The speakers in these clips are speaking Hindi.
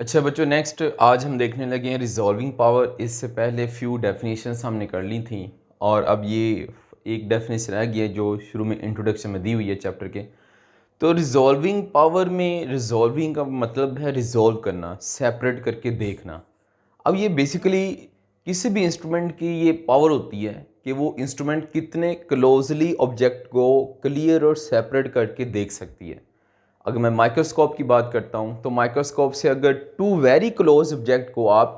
अच्छा बच्चों, नेक्स्ट आज हम देखने लगे हैं रिजॉल्विंग पावर। इससे पहले फ्यू डेफिनेशंस हमने कर ली थी और अब ये एक डेफिनेशन रह गई है जो शुरू में इंट्रोडक्शन में दी हुई है चैप्टर के। तो रिजॉल्विंग पावर में रिजॉल्विंग का मतलब है रिजॉल्व करना, सेपरेट करके देखना। अब ये बेसिकली किसी भी इंस्ट्रूमेंट की ये पावर होती है कि वो इंस्ट्रूमेंट कितने क्लोजली ऑब्जेक्ट को क्लियर और सेपरेट करके देख सकती है। अगर मैं माइक्रोस्कोप की बात करता हूँ तो माइक्रोस्कोप से अगर टू वेरी क्लोज ऑब्जेक्ट को आप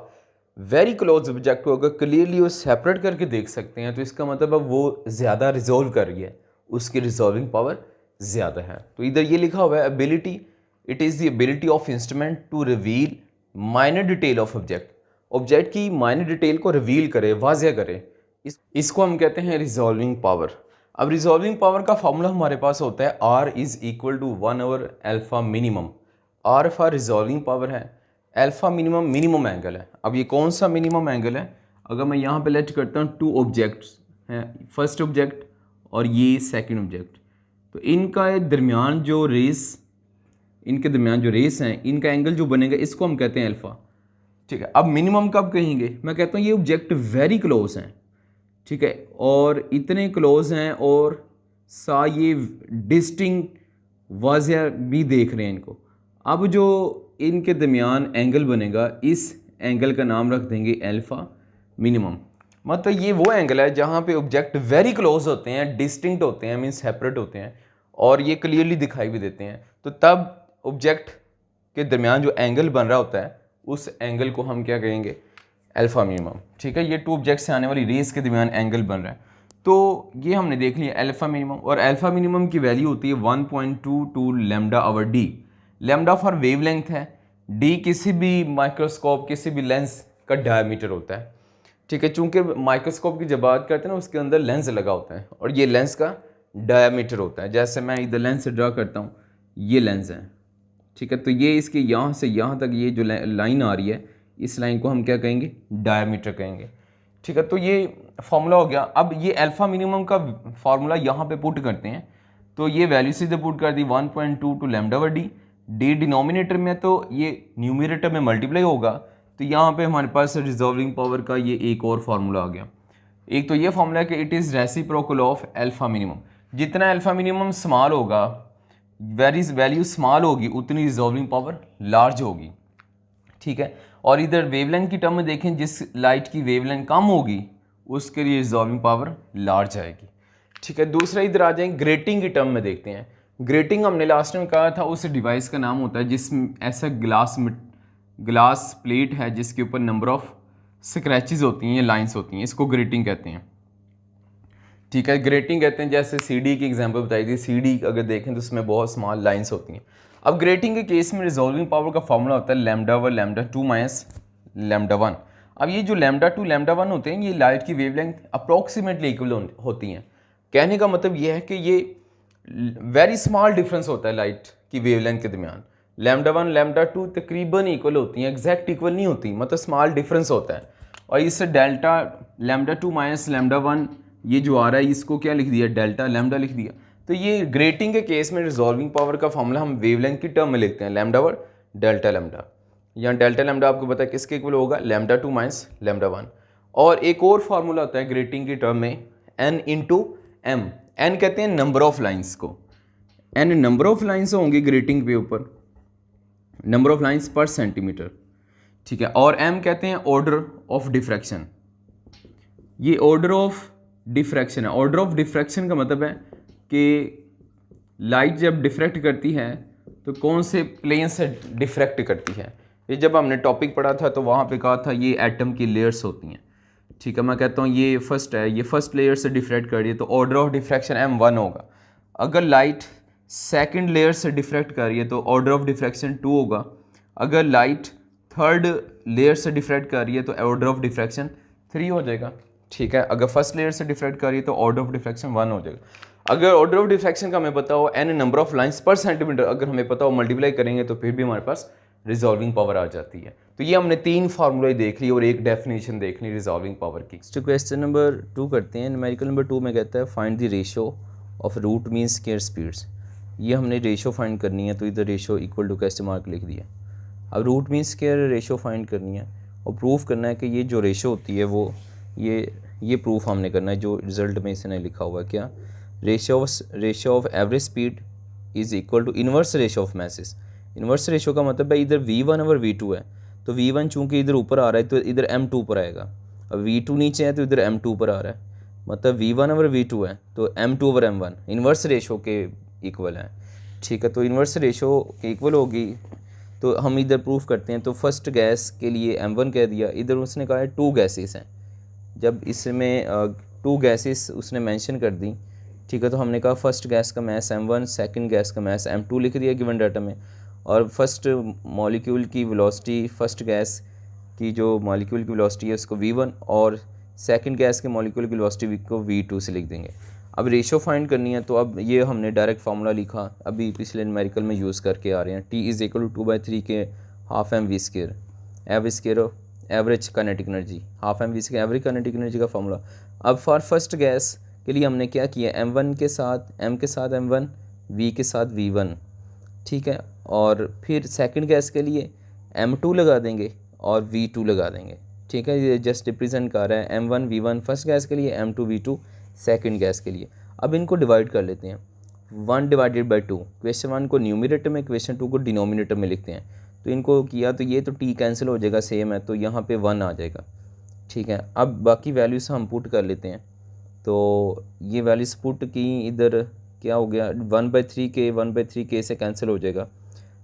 वेरी क्लोज ऑब्जेक्ट को अगर क्लियरली और सेपरेट करके देख सकते हैं तो इसका मतलब अब वो ज़्यादा रिजॉल्व कर रही है, उसकी रिजॉल्विंग पावर ज़्यादा है। तो इधर ये लिखा हुआ है ability, it is the ability of instrument to reveal minor detail of object. Object की माइनर डिटेल को रिवील करे, वाज़ह करे, इसको हम कहते हैं रिजॉल्विंग पावर। अब रिजॉल्विंग पावर का फॉर्मूला हमारे पास होता है R इज़ इक्वल टू 1/अल्फ़ा minimum. R for resolving power है, अल्फ़ा मिनिमम मिनिमम एंगल है। अब ये कौन सा मिनिमम एंगल है? अगर मैं यहाँ पे लेट करता हूँ टू ऑब्जेक्ट्स हैं, फर्स्ट ऑब्जेक्ट और ये सेकंड ऑब्जेक्ट, तो इनका दरमियान जो रेस इनके दरमियान जो रेस हैं, इनका एंगल जो बनेगा इसको हम कहते हैं अल्फ़ा। ठीक है, अब मिनिमम कब कहेंगे? मैं कहता हूँ ये ऑब्जेक्ट वेरी क्लोज हैं, ठीक है, और इतने क्लोज हैं और सा ये डिस्टिंक्ट वाज़ह भी देख रहे हैं इनको। अब जो इनके दरमियान एंगल बनेगा, इस एंगल का नाम रख देंगे अल्फ़ा मिनिमम। मतलब ये वो एंगल है जहाँ पे ऑब्जेक्ट वेरी क्लोज होते हैं, डिस्टिंक्ट होते हैं, मीन्स सेपरेट होते हैं और ये क्लियरली दिखाई भी देते हैं। तो तब ऑब्जेक्ट के दरमियान जो एंगल बन रहा होता है उस एंगल को हम क्या कहेंगे? Alpha minimum. ठीक है, ये टू ऑब्जेक्ट से आने वाली रेस के दरमियान एंगल बन रहा है। तो ये हमने देख लिया अल्फ़ा मिनिमम, और अल्फ़ा मिनिमम की वैल्यू होती है 1.22 lambda over D. Lambda for wavelength है, डी किसी भी माइक्रोस्कोप किसी भी लेंस का डायमीटर होता है। ठीक है, चूंकि माइक्रोस्कोप की जब बात करते हैं ना उसके अंदर लेंस लगा होता है और ये लेंस का डायमीटर होता है। जैसे मैं इधर लेंस से ड्रा करता हूँ, ये लेंस है, ठीक है, तो ये इसके यहाँ से यहाँ तक ये जो लाइन आ रही है, इस लाइन को हम क्या कहेंगे? डायमीटर कहेंगे। ठीक है, तो ये फॉर्मूला हो गया। अब ये अल्फ़ा मिनिमम का फार्मूला यहाँ पे पुट करते हैं, तो ये वैल्यू सीधे पुट कर दी 1.22 लैम्डा वर डी। डी डिनोमिनेटर में तो ये न्यूमरेटर में मल्टीप्लाई होगा, तो यहाँ पे हमारे पास रिजॉल्विंग पावर का ये एक और फार्मूला आ गया। एक तो ये फार्मूला है कि it is reciprocal of alpha minimum. जितना अल्फ़ा मिनिमम स्मॉल होगा, वैल्यू स्मॉल होगी, उतनी रिजॉल्विंग पावर लार्ज होगी। ठीक है, और इधर वेवलेंथ की टर्म में देखें, जिस लाइट की वेवलेंथ कम होगी उसके लिए रिजॉल्विंग पावर लार्ज आएगी। ठीक है, दूसरा इधर आ जाएंगे ग्रेटिंग की टर्म में देखते हैं। ग्रेटिंग हमने लास्ट में कहा था उस डिवाइस का नाम होता है जिसमें ऐसा ग्लास प्लेट है जिसके ऊपर नंबर ऑफ स्क्रैचेस होती हैं या लाइंस होती हैं, इसको ग्रेटिंग कहते हैं। ठीक है, ग्रेटिंग कहते हैं, जैसे सीडी की एग्जांपल बताई थी, सीडी अगर देखें तो उसमें बहुत स्मॉल लाइंस होती हैं। अब ग्रेटिंग के केस में रिजॉल्विंग पावर का फॉर्मूला होता है lambda one lambda two minus lambda one. अब ये जो लैम्डा टू लैम्डा वन होते हैं ये लाइट की वेवलेंथ अप्रॉक्सीमेटली इक्वल होती हैं। कहने का मतलब ये है कि ये वेरी स्मॉल डिफरेंस होता है लाइट की वेवलेंथ के दरमियान। लैम्डा वन लैम्डा टू तकरीबन इक्वल होती हैं, एग्जैक्ट इक्वल नहीं होती, मतलब स्मॉल डिफरेंस होता है। और इससे delta lambda two minus lambda one ये जो आ रहा है इसको क्या लिख दिया? डेल्टा लैम्डा लिख दिया। तो ये ग्रेटिंग के केस में रिजॉल्विंग पावर का फॉर्मूला हम वेवलेंथ की टर्म में लिखते हैं, लैम्डा वन डेल्टा लैम्डा। यहाँ डेल्टा लैम्डा आपको पता है किसके इक्वल होगा? Lambda two minus lambda one. और एक और फार्मूला होता है ग्रेटिंग की टर्म में n इंटू एम। एन कहते हैं नंबर ऑफ लाइन्स को, एन नंबर ऑफ लाइन्स होंगी ग्रेटिंग पे ऊपर, नंबर ऑफ लाइन्स पर सेंटीमीटर। ठीक है, और एम कहते हैं ऑर्डर ऑफ डिफ्रैक्शन। ये ऑर्डर ऑफ डिफ्रैक्शन है। ऑर्डर ऑफ डिफ्रैक्शन का मतलब है कि लाइट जब डिफ्रैक्ट करती है तो कौन से प्लेन से डिफ्रैक्ट करती है। ये जब हमने टॉपिक पढ़ा था तो वहाँ पे कहा था ये एटम की लेयर्स होती हैं। ठीक है, मैं कहता हूँ ये फर्स्ट है, ये फर्स्ट लेयर से डिफ्रैक्ट कर रही है तो ऑर्डर ऑफ डिफ्रैक्शन m1 होगा। अगर लाइट सेकंड लेयर से डिफ्रैक्ट कर रही है तो ऑर्डर ऑफ डिफ्रैक्शन 2 होगा। अगर लाइट थर्ड लेयर से डिफ्रैक्ट कर रही है तो ऑर्डर ऑफ डिफ्रैक्शन 3 हो जाएगा। ठीक है, अगर फर्स्ट लेयर से डिफ्रैक्ट कर रही है तो ऑर्डर ऑफ डिफ्रैक्शन 1 हो जाएगा। अगर ऑर्डर ऑफ डिफ्रैक्शन का हमें पता हो n नंबर ऑफ लाइंस पर सेंटीमीटर, अगर हमें पता हो मल्टीप्लाई करेंगे तो फिर भी हमारे पास रिजॉल्विंग पावर आ जाती है। तो ये हमने 3 फार्मूले देख ली और एक डेफिनेशन देख ली रिजॉल्विंग पावर की। तो क्वेश्चन नंबर 2 करते हैं। न्यूमेरिकल नंबर 2 में कहता है find the ratio of root mean square speeds. ये हमने रेशियो फाइंड करनी है, तो इधर ratio equal to question mark लिख दिया। अब root mean square ratio find करनी है और प्रूफ करना है कि ये जो रेशो होती है वो ये प्रूफ हमने करना है जो रिज़ल्ट में इसने लिखा हुआ है। क्या? Ratio of average speed is equal to inverse ratio of masses. Inverse ratio का मतलब है इधर v1 और v2 है, तो v1 चूँकि इधर ऊपर आ रहा है तो इधर m2 पर आएगा, अब v2 नीचे है तो इधर m2 पर आ रहा है, मतलब v1 और v2 है तो m2 over m1 inverse ratio के इक्वल है। ठीक है, तो इन्वर्स रेशो के इक्वल होगी तो हम इधर प्रूफ करते हैं। तो फर्स्ट गैस के लिए m1 कह दिया, इधर उसने कहा है 2 गैसेस हैं, जब इसमें 2 गैसेस उसने मेंशन कर दी। ठीक है, तो हमने कहा फर्स्ट गैस का मास m1, सेकंड गैस का मास m2 लिख दिया गिवन डाटा में, और फर्स्ट मॉलिक्यूल की वेलोसिटी, फर्स्ट गैस की जो मॉलिक्यूल की वेलोसिटी है उसको v1 और सेकंड गैस के मॉलिक्यूल की वेलोसिटी को v2 से लिख देंगे। अब रेशो फाइंड करनी है तो अब ये हमने डायरेक्ट फार्मूला लिखा, अभी पिछले न्यूमेरिकल में यूज़ करके आ रहे हैं। T इज़ इक्वल टू 2/3 के half m v square, average square average kinetic energy, half m v square average kinetic energy का फार्मूला। अब फॉर फर्स्ट गैस के लिए हमने क्या किया, m1 के साथ m1, v के साथ v1, ठीक है, और फिर सेकंड गैस के लिए m2 लगा देंगे और v2 लगा देंगे। ठीक है, ये जस्ट रिप्रेजेंट कर रहा है m1 v1 फर्स्ट गैस के लिए, m2 v2 सेकंड गैस के लिए। अब इनको डिवाइड कर लेते हैं, 1 डिवाइडेड बाई 2, क्वेश्चन 1 को न्यूमिनेटर में, क्वेश्चन 2 को डिनोमिनेटर में लिखते हैं। तो इनको किया तो ये तो t कैंसिल हो जाएगा, सेम है, तो यहाँ पे 1 आ जाएगा। ठीक है, अब बाकी वैल्यूज़ हम पुट कर लेते हैं, तो ये वैल्यूज़ पुट की, इधर क्या हो गया 1/3 के से कैंसिल हो जाएगा,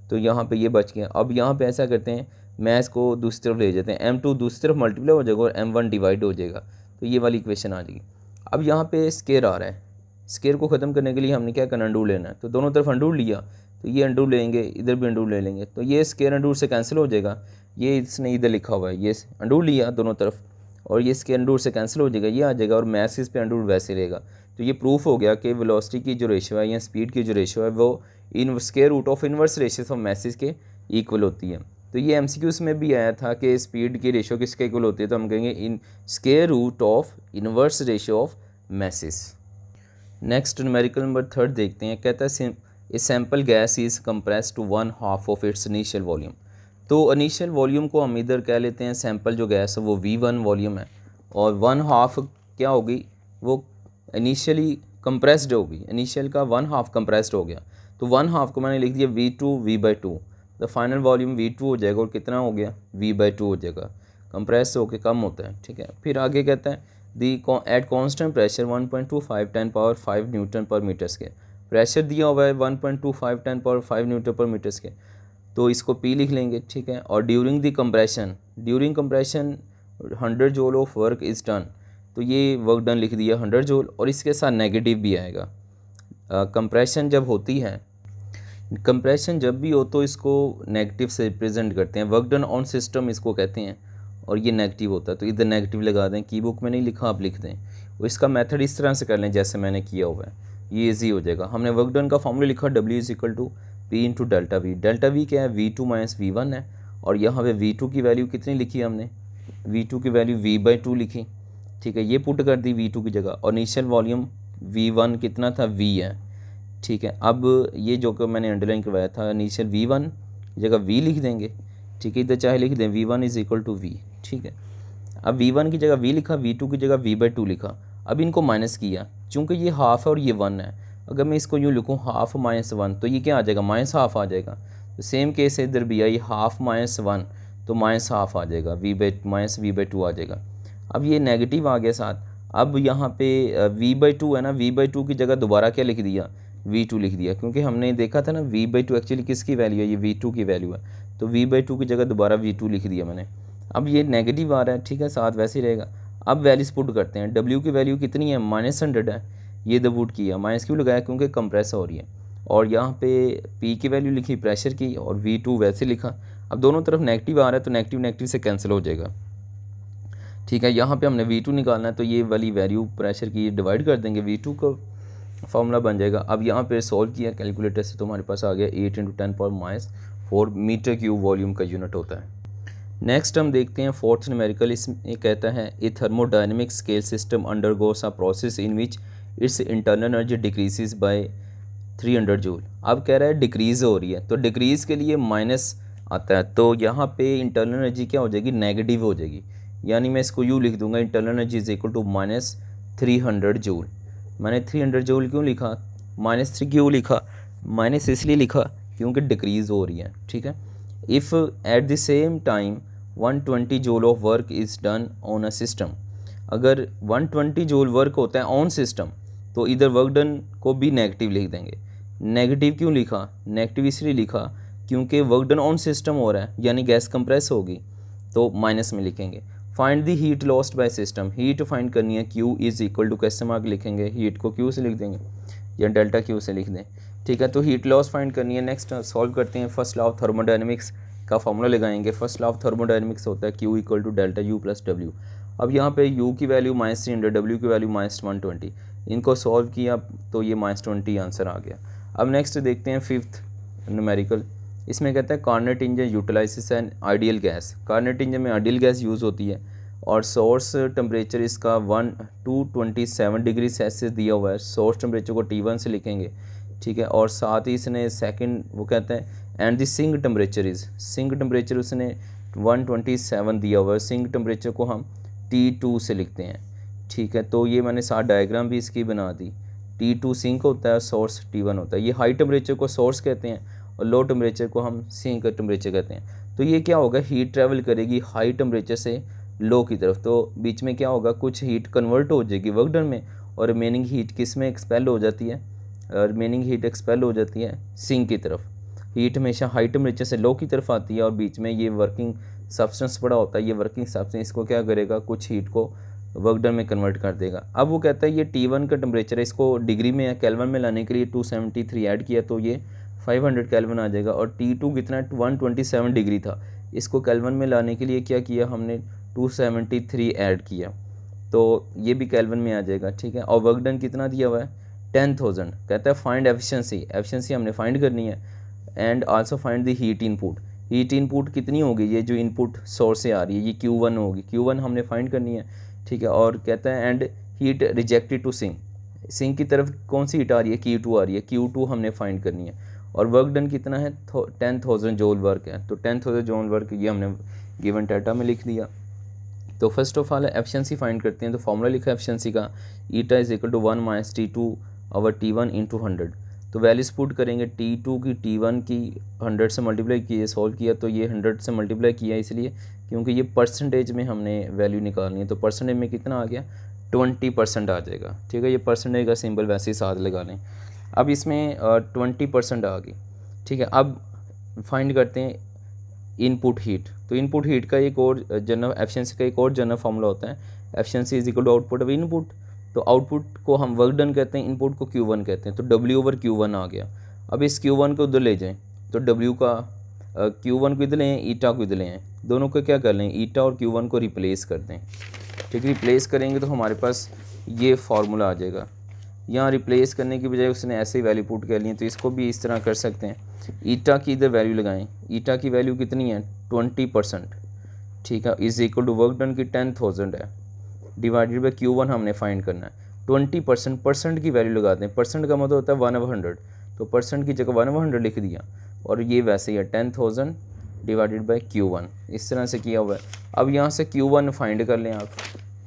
तो यहाँ पे ये बच गया। अब यहाँ पे ऐसा करते हैं, मैथ्स को दूसरी तरफ ले जाते हैं, m2 दूसरी तरफ मल्टीप्लाई हो जाएगा और m1 डिवाइड हो जाएगा, तो ये वाली इक्वेशन आ जाएगी। अब यहाँ पे स्केयर आ रहा है, स्केयर को ख़त्म करने के लिए हमने क्या करना, अंडू लेना है, तो दोनों तरफ अंडू लिया, तो ये अंडू लेंगे, इधर भी अंडू ले लेंगे, तो ये स्केयर अंडू से कैंसिल हो जाएगा। ये इसने इधर लिखा हुआ है, ये अंडू लिया दोनों तरफ और ये स्केयर अंडू से कैंसिल हो जाएगा, ये आ जाएगा और मैसेज पे अंडू वैसे रहेगा। तो ये प्रूफ हो गया कि वेलोसिटी की जो रेशियो है या स्पीड की जो रेशियो है वो in square root of inverse ratio of masses के इक्वल होती है। तो ये MCQs में भी आया था कि स्पीड की रेशियो किसके इक्वल होती है, तो हम कहेंगे in square root of inverse ratio of masses. Next numerical number 3 देखते हैं, कहता है a sample gas is compress to 1/2 of its initial volume. तो इनिशियल वॉल्यूम को हम इधर कह लेते हैं, सैम्पल जो गैस है वो V1 वॉल्यूम है और 1/2 क्या होगी, वो इनिशियली कंप्रेस्ड होगी, इनिशियल का 1/2 कंप्रेस्ड हो गया, तो 1/2 को मैंने लिख दिया V2 V/2, the final volume V2 हो जाएगा और कितना हो गया V/2 हो जाएगा, कंप्रेस होकर कम होता है। ठीक है, फिर आगे कहता है दी एट कॉन्स्टेंट प्रेशर 1.25 10⁻⁵ न्यूटन पर मीटर स्क्वायर, प्रेशर दिया हुआ है 1.25 10⁻⁵ न्यूटन पर मीटर स्क्वायर, तो इसको P लिख लेंगे। ठीक है, और during the compression 100 joule of work is done, तो ये वर्क डन लिख दिया 100 जूल, और इसके साथ नेगेटिव भी आएगा। कंप्रेशन जब होती है, कंप्रेशन जब भी हो तो इसको नेगेटिव से रिप्रेजेंट करते हैं, वर्क डन ऑन सिस्टम इसको कहते हैं, और ये नेगेटिव होता है, तो इधर नेगेटिव लगा दें, की बुक में नहीं लिखा आप लिख दें, और इसका मेथड इस तरह से कर लें जैसे मैंने किया हुआ है, ये ईजी हो जाएगा। हमने वर्क डन का फॉर्मूला लिखा W is equal to P into delta V, delta V क्या है V2 माइनस V1 है, और यहाँ पे V2 की वैल्यू कितनी लिखी हमने, V2 की वैल्यू V/2 लिखी। ठीक है, ये पुट कर दी V2 की जगह, और इनिशियल वॉल्यूम V1 कितना था V है। ठीक है, अब ये जो कि मैंने अंडरलाइन करवाया था, इनिशियल V1 की जगह V लिख देंगे। ठीक है, इधर चाहे लिख दें V1 is equal to V। ठीक है, अब V1 की जगह V लिखा, V2 की जगह V/2 लिखा, अब इनको माइनस किया, चूँकि ये हाफ है और ये 1 है, अगर मैं इसको यूँ लिखूँ हाफ माइनस 1 तो ये क्या आ जाएगा, -1/2 आ जाएगा। तो सेम केस इधर भी आई, हाफ माइनस 1 तो -1/2 आ जाएगा, V/2 आ जाएगा। अब ये नेगेटिव आ गया साथ, अब यहाँ पे V/2 है ना, V/2 की जगह दोबारा क्या लिख दिया, V2 लिख दिया, क्योंकि हमने देखा था ना V/2 एक्चुअली किसकी वैल्यू है, ये V2 की वैल्यू है, तो V/2 की जगह दोबारा V2 लिख दिया मैंने। अब ये नेगेटिव आ रहा है, ठीक है, साथ वैसे ही रहेगा। अब वैल्यूज पुट करते हैं, W की वैल्यू कितनी है, -100 है, ये द पुट किया, माइनस क्यों लगाया, क्योंकि कंप्रेस हो रही है, और यहाँ पे P की वैल्यू लिखी प्रेशर की, और V2 वैसे लिखा। अब दोनों तरफ नेगेटिव आ रहा है तो नेगेटिव नेगेटिव से कैंसिल हो जाएगा। ठीक है, यहाँ पे हमने V2 निकालना है, तो ये वाली वैल्यू प्रेशर की डिवाइड कर देंगे, V2 का फॉर्मूला बन जाएगा। अब यहाँ पे सॉल्व किया कैलकुलेटर से, तो हमारे पास आ गया 8 × 10⁻⁴ मीटर क्यूब वॉल्यूम का यूनिट होता है। नेक्स्ट हम देखते हैं 4th न्यूमेरिकल, इसमें कहता है a thermodynamic scale system undergoes a process in which its internal energy decreases by 300 joule. अब कह रहा है डिक्रीज़ हो रही है, तो डिक्रीज़ के लिए आता है। तो यहाँ पे इंटरनल एनर्जी क्या हो जाएगी, नेगेटिव हो जाएगी। यानी मैं इसको यूँ लिख दूंगा, internal energy is equal to -300 joule. मैंने 300 जूल क्यों लिखा, -3 क्यों लिखा, माइनस इसलिए लिखा क्योंकि डिक्रीज़ हो रही है, ठीक है। If at the same time 120 joule of work is done on a system, अगर 120 जूल वर्क होता है ऑन सिस्टम तो इधर वर्क डन को भी नेगेटिव लिख देंगे। नेगेटिव क्यों लिखा, नेगेटिव इसलिए लिखा क्योंकि वर्क डन ऑन सिस्टम हो रहा है, यानी गैस कंप्रेस होगी, तो माइनस में लिखेंगे। Find the heat lost by system, heat find करनी है, Q is equal to question mark लिखेंगे, हीट को Q से लिख देंगे या डेल्टा Q से लिख दें, ठीक है। तो हीट लॉस फाइंड करनी है। नेक्स्ट सॉल्व करते हैं, फर्स्ट लॉ ऑफ थर्मोडायनेमिक्स का फॉर्मूला लगाएंगे। फर्स्ट लॉ ऑफ थर्मोडायनेमिक्स होता है Q equal to delta U plus W। अब यहाँ पे U की वैल्यू -300, W की वैल्यू -120, इनको सॉल्व किया तो ये -20 आंसर आ गया। अब नेक्स्ट देखते हैं फिफ्थ न्यूमेरिकल, इसमें कहता है Carnot engine utilizes an ideal gas. Carnot engine में आइडियल गैस यूज़ होती है और सोर्स टेम्परेचर इसका 227 डिग्री सेल्सियस दिया हुआ है। सोर्स टेम्परेचर को T1 से लिखेंगे, ठीक है। और साथ ही इसने सेकंड वो कहते हैं and the sink temperature is, sink temperature उसने 127 दिया हुआ है, सिंक टेम्परेचर को हम T2 से लिखते हैं, ठीक है। तो ये मैंने साथ डायग्राम भी इसकी बना दी। T2 सिंक होता है, सोर्स T1 होता है। ये हाई टेम्परेचर को सोर्स कहते हैं और लो टेम्परेचर को हम सिंक टेम्परेचर कहते हैं। तो ये क्या होगा, हीट ट्रैवल करेगी हाई टेम्परेचर से लो की तरफ, तो बीच में क्या होगा, कुछ हीट कन्वर्ट हो जाएगी वर्क डन में और रिमेनिंग हीट किस में एक्सपेल हो जाती है, रिमेनिंग हीट एक्सपेल हो जाती है सिंक की तरफ। हीट हमेशा हाई टेम्परेचर से लो की तरफ आती है और बीच में ये वर्किंग सब्सटेंस पड़ा होता है। ये वर्किंग सब्सटेंस इसको क्या करेगा, कुछ हीट को वर्क डन में कन्वर्ट कर देगा। अब वो कहता है ये T1 का टेम्परेचर है, इसको डिग्री में या केल्विन में लाने के लिए 273 ऐड किया तो ये 500 केल्विन आ जाएगा। और T2 कितना 127 डिग्री था, इसको केल्विन में लाने के लिए क्या किया हमने 273 ऐड किया तो ये भी केल्विन में आ जाएगा, ठीक है। और वर्क डन कितना दिया हुआ है 10,000। कहता है फाइंड एफिशिएंसी, एफिशिएंसी हमने फाइंड करनी है and also find the heat input. Heat input कितनी होगी, ये जो इनपुट सोर्स से आ रही है ये Q1 होगी, Q1 हमने फाइंड करनी है, ठीक है। और कहता है and heat rejected to sink, sink की तरफ कौन सी हीट आ रही है, Q2 आ रही है, Q2 हमने फाइंड करनी है। और वर्क डन कितना है 10,000 जूल वर्क है, तो 10,000 जूल वर्क ये हमने गिवन डाटा में लिख दिया। तो first of all efficiency find करते हैं। तो फॉर्मूला लिखा है एफिशिएंसी का, eta is equal to 1 - T2 और T1 इंटू 100। तो वैल्यूज पुट करेंगे, T2 की T1 की 100 से मल्टीप्लाई किए, सॉल्व किया तो ये 100 से मल्टीप्लाई किया इसलिए क्योंकि ये परसेंटेज में हमने वैल्यू निकालनी है। तो परसेंटेज में कितना आ गया 20% आ जाएगा, ठीक है। ये परसेंटेज का सिंबल वैसे ही साथ लगा लें। अब इसमें 20% आ गई, ठीक है। अब फाइंड करते हैं इनपुट हीट। तो इनपुट हीट का एक और जनरल एफिशिएंसी का एक और जनरल फॉर्मूला होता है, efficiency is equal to output of input. तो आउटपुट को हम वर्क डन कहते हैं, इनपुट को Q1 कहते हैं। तो W/Q1 आ गया। अब इस Q1 को उधर ले जाएं तो W का Q1 को इधर ले आएं, ईटा को इधर ले आएं, दोनों को क्या कर लें, ईटा और Q1 को रिप्लेस कर दें, ठीक है। रिप्लेस करेंगे तो हमारे पास ये फार्मूला आ जाएगा। यहाँ रिप्लेस करने की बजाय उसने ऐसे ही वैल्यू पुट कर ली, तो इसको भी इस तरह कर सकते हैं। ईटा की इधर वैल्यू लगाएं, ईटा की वैल्यू कितनी है 20%, ठीक है, is equal to work done की 10,000 है, डिवाइडेड बाई Q1 हमने फाइंड करना है। 20% परसेंट की वैल्यू लगा दें, परसेंट का मतलब होता है 1/100, तो परसेंट की जगह 1/100 लिख दिया और ये वैसे ही है 10,000 डिवाइडेड बाई Q1, इस तरह से किया हुआ है। अब यहाँ से Q1 फाइंड कर लें आप,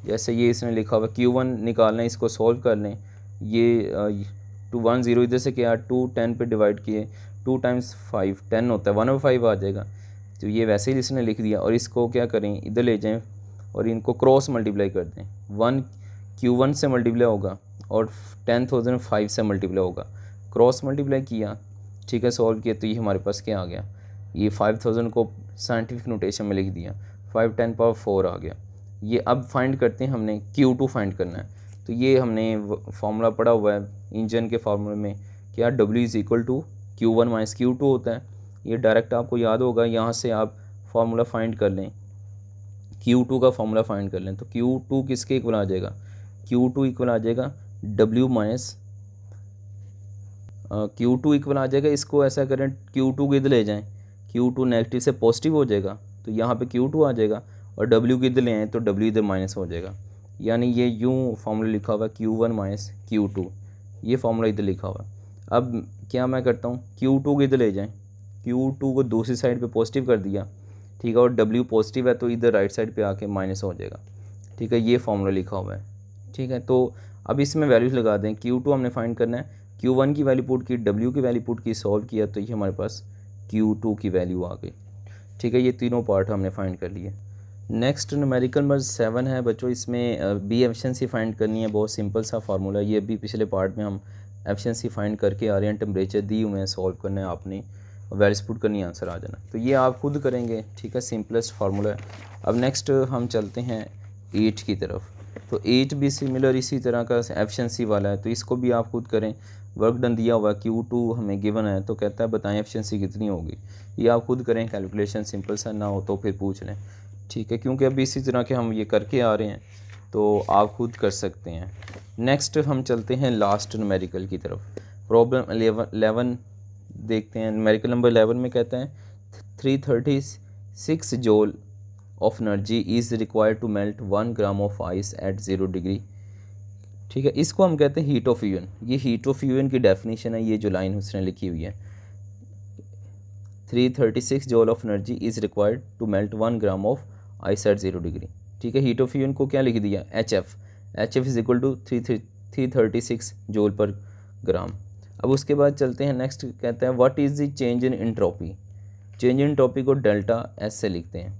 जैसे ये इसने लिखा हुआ है Q1 निकालना है, इसको सॉल्व कर लें। ये 210 इधर से क्या 2 10 पे डिवाइड किए, 2 × 5 10 होता है, 1/5 आ जाएगा। तो ये वैसे ही इसने लिख दिया और इसको क्या करें इधर ले जाएं और इनको क्रॉस मल्टीप्लाई कर दें। 1 Q1 से मल्टीप्लाई होगा और 10,000 5 से मल्टीप्लाई होगा, क्रॉस मल्टीप्लाई किया, ठीक है, सॉल्व किया तो ये हमारे पास क्या आ गया, ये 5,000 को साइंटिफिक नोटेशन में लिख दिया, 5 × 10⁴ आ गया। ये अब फाइंड करते हैं, हमने Q2 फाइंड करना है। तो ये हमने फार्मूला पढ़ा हुआ है इंजन के फार्मूले में, क्या W is equal to Q1 - Q2 होता है। ये डायरेक्ट आपको याद होगा, यहाँ से आप फार्मूला फाइंड कर लें, Q2 का फार्मूला फाइंड कर लें। तो Q2 किसके इक्वल आ जाएगा, Q2 इक्वल आ जाएगा W माइनस Q2 इक्वल आ जाएगा, इसको ऐसा करें Q2 को इधर ले जाएं, Q2 नेगेटिव से पॉजिटिव हो जाएगा तो यहाँ पे Q2 आ जाएगा और W को इधर ले आएँ तो W इधर माइनस हो जाएगा। यानी ये यूँ फार्मूला लिखा हुआ है Q1 - Q2, ये फार्मूला इधर लिखा हुआ है। अब क्या मैं करता हूँ Q2 को इधर ले जाएं, Q2 को दूसरी साइड पे पॉजिटिव कर दिया, ठीक है, और W पॉजिटिव है तो इधर राइट साइड पे आके माइनस हो जाएगा, ठीक है। ये फॉर्मूला लिखा हुआ है, ठीक है। तो अब इसमें वैल्यूज़ लगा दें। Q2 हमने फाइंड करना है, Q1 की वैल्यू पुट की, W की वैल्यू पुट की, सॉल्व किया तो ये हमारे पास Q2 की वैल्यू आ गई, ठीक है। ये तीनों पार्ट हमने फाइंड कर लिए। नेक्स्ट न्यूमेरिकल नंबर 7 है बच्चों, इसमें बी एफिशिएंसी फाइंड करनी है। बहुत सिंपल सा फार्मूला, ये भी पिछले पार्ट में हम एफिशिएंसी फाइंड करके आ रहे हैं। टेम्परेचर दी हुए हैं, सॉल्व करना है आपने, वैल्यूज पुट करनी है, आंसर आ जाना। तो ये आप खुद करेंगे, ठीक है, सिंपलेस्ट फार्मूला है। अब नेक्स्ट हम चलते हैं 8 की तरफ। तो 8 भी सिमिलर इसी तरह का एफिशिएंसी वाला है, तो इसको भी आप खुद करें। वर्क डन दिया हुआ है, Q2 हमें गिवन है, तो कहता है बताएं एफिशिएंसी कितनी होगी। ये आप खुद करें कैलकुलेशन, सिंपल सा ना हो तो फिर पूछ लें, ठीक है, क्योंकि अभी इसी तरह के हम ये करके आ रहे हैं, तो आप खुद कर सकते हैं। नेक्स्ट हम चलते हैं लास्ट न्यूमेरिकल की तरफ। प्रॉब्लम 11 देखते हैं। न्यूमेरिकल नंबर 11 में कहता है 336 joule of energy is required to melt 1 gram of ice at 0 degree, ठीक है। इसको हम कहते हैं हीट ऑफ फ्यूजन। ये हीट ऑफ फ्यूजन की डेफिनेशन है, ये जो लाइन उसने लिखी हुई है, 336 joule of energy is required to melt 1 gram of ice at 0 degree, ठीक है। हीट ऑफ फ्यूजन को क्या लिख दिया, H F is equal to 336 joule पर ग्राम। अब उसके बाद चलते हैं नेक्स्ट, कहता है what is the change in entropy. Change in entropy को डेल्टा एस से लिखते हैं,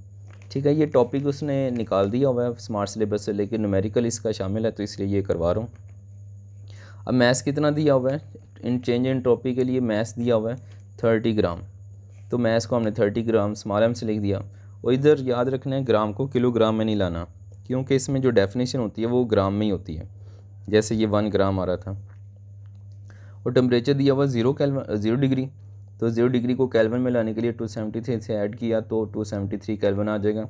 ठीक है। ये टॉपिक उसने निकाल दिया हुआ है स्मार्ट सिलेबस से, लेकिन न्यूमेरिकल इसका शामिल है तो इसलिए ये करवा रहा हूँ। अब मैथ्स कितना दिया हुआ है इन चेंज इन एंट्रोपी के लिए, मैथ्स दिया हुआ है 30 ग्राम, तो मैथ्स को हमने 30 ग्राम स्मॉल एम से लिख दिया। और इधर याद रखना है ग्राम को किलोग्राम में नहीं लाना, क्योंकि इसमें जो डेफिनेशन होती है वो ग्राम में ही होती है, जैसे ये 1 ग्राम आ रहा था। और टेम्परेचर दिया हुआ 0 डिग्री, तो 0 डिग्री को केल्विन में लाने के लिए 273 से ऐड किया तो 273 केल्विन आ जाएगा।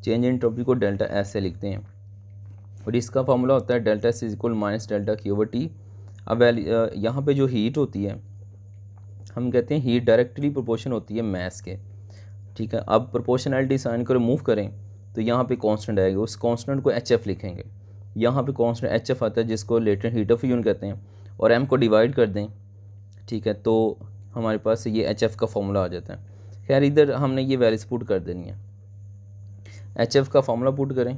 चेंज इन एंट्रोपी को डेल्टा एस से लिखते हैं, और इसका फार्मूला होता है delta S is equal minus delta Q over T. अब यहाँ पे जो हीट होती है, हम कहते हैं हीट डायरेक्टली प्रोपोर्शन होती है मैस के, ठीक है। अब प्रोपोर्शनैलिटी साइन को रिमूव करें तो यहाँ पे कांस्टेंट आएगा, उस कांस्टेंट को एच एफ लिखेंगे। यहाँ पे कांस्टेंट एच एफ आता है जिसको लेटेंट हीट ऑफ फ्यूजन कहते हैं, और एम को डिवाइड कर दें, ठीक है, तो हमारे पास ये एच एफ का फॉर्मूला आ जाता है। खैर इधर हमने ये वैल्यूज पुट कर देनी है, एच एफ का फॉर्मूला पुट करें,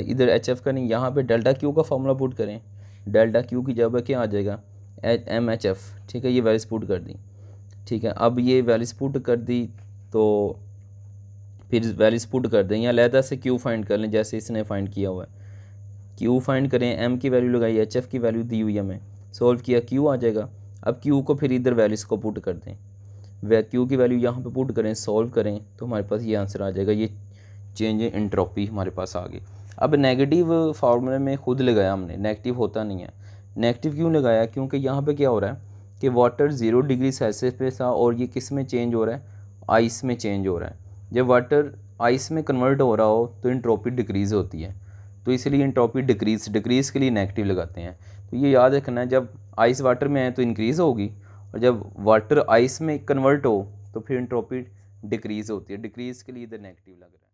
इधर एच एफ का नहीं, यहाँ पे डेल्टा क्यू का फॉर्मूला पुट करें। डेल्टा क्यू की जगह क्या आ जाएगा, एम एच एफ, ठीक है। ये वैल्यूज पुट कर दी, ठीक है। अब ये वैल्यूज पुट कर दी तो फिर वैल्यूज पुट कर दें, या अलहदा से क्यू फाइंड कर लें जैसे इसने फाइंड किया हुआ है। क्यू फाइंड करें, एम की वैल्यू लगाई, एच एफ की वैल्यू दी हुई है हमें, सॉल्व किया, क्यू आ जाएगा। अब क्यू को फिर इधर वैल्यूज़ को पुट कर दें, वह क्यू की वैल्यू यहाँ पे पुट करें, सॉल्व करें तो हमारे पास ये आंसर आ जाएगा। ये चेंज इन एंट्रोपी हमारे पास आ गई। अब नेगेटिव फार्मूले में खुद लगाया हमने, नेगेटिव होता नहीं है। नेगेटिव क्यों लगाया, क्योंकि यहाँ पे क्या हो रहा है कि वाटर 0 डिग्री सेल्सियस पे था और ये किस में चेंज हो रहा है, आइस में चेंज हो रहा है। जब वाटर आइस में कन्वर्ट हो रहा हो तो एंट्रोपी डिक्रीज़ होती है, तो इसलिए एंट्रोपी डिक्रीज़ के लिए नेगेटिव लगाते हैं। तो ये याद रखना है, जब आइस वाटर में है तो इंक्रीज़ होगी, और जब वाटर आइस में कन्वर्ट हो तो फिर एंट्रोपी डिक्रीज़ होती है। डिक्रीज़ के लिए इधर नेगेटिव लग रहा है।